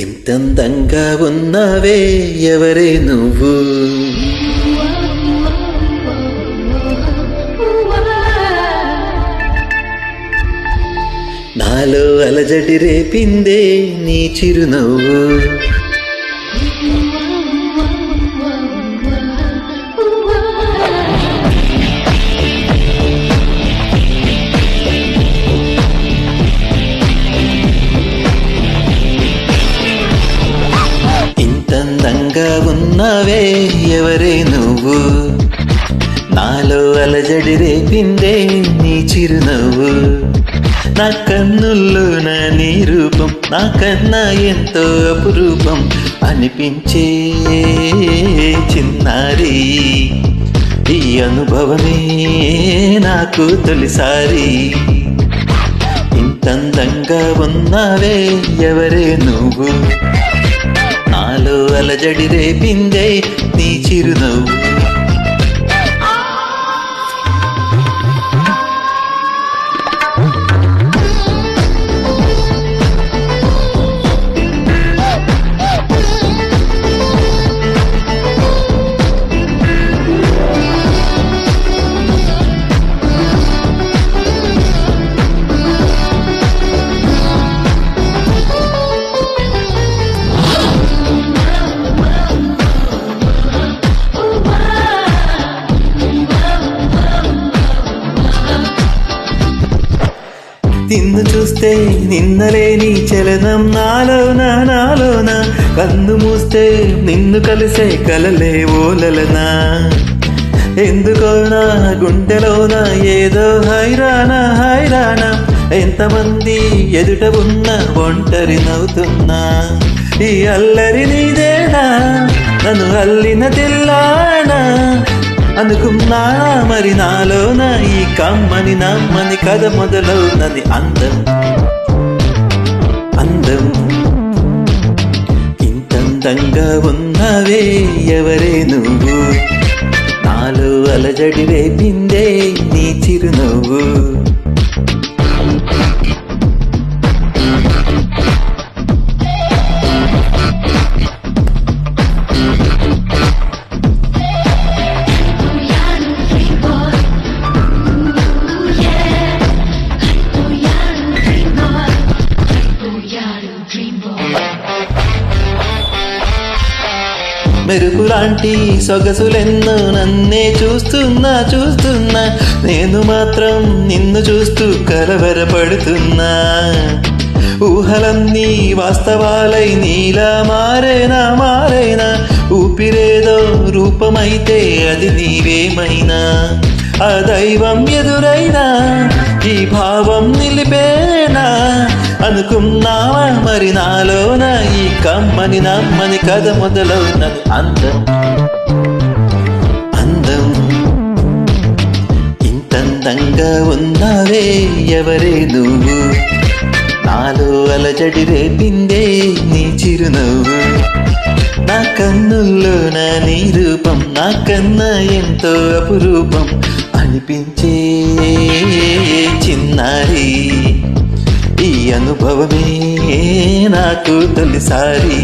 ఇంతందంగా ఉన్నావే ఎవరే నువ్వు, నాలో అలజడి రేపిందే నీ చిరునవ్వు. ఇంతందంగా ఉన్నావే ఎవరే నువ్వు, నాలో అలజడి రేపిందే నీ చిరునవ్వు. నా కన్నుల్లో నా నీ రూపం నాకన్నా ఎంతో అపురూపం అనిపించే చిన్నారి, ఈ అనుభవమే నాకు తొలిసారి. ఇంతందంగా ఉన్నావే ఎవరే నువ్వు, నాలో అలజడి రేపిందే నీ చిరునవ్వు. నిన్ను చూస్తే నిన్నలేని చలనం నాలోన, కన్ను మూస్తే నిన్ను కలిసే కలలే ఓలలనా. ఎందుకోనా గుండెలోన ఏదో హైరాణ, ఎంతమంది ఎదుట ఉన్న ఒంటరి నవ్వుతున్నా. ఈ అల్లరి నీదేనా నన్ను అల్లిన తెల్లానా అనుకున్నా, మరి నాలోన ఈ కమ్మని నమ్మని కథ మొదలవునది. అందం ఇంతందంగా ఉన్నావే ఎవరే నువ్వు, నాలో అలజడి రేపిందే నీ చిరునవ్వు. మెరుపులాంటి సొగసులెన్నో నన్నే చూస్తున్నా, నేను మాత్రం నిన్ను చూస్తూ కలవరపడుతున్నా. ఊహలన్నీ వాస్తవాలై నీలా మారేనా, ఊపిరేదో రూపమైతే అది నీవేమైనా. ఆ దైవం ఎదురైనా ఈ భావం నిలిపేనా అనుకున్నావా, మరి నాలోన ఈ కమ్మని నమ్మని కథ మొదలవునది. అందం ఇంతందంగా ఉన్నావే ఎవరే నువ్వు, నాలో అలజడి రేపిందే నీ చిరునవ్వు. నా కన్నుల్లో నా నీ రూపం నాకన్నా ఎంతో అపురూపం అనిపించే చిన్నారి, ఈ అనుభవమే నాకు తొలిసారి.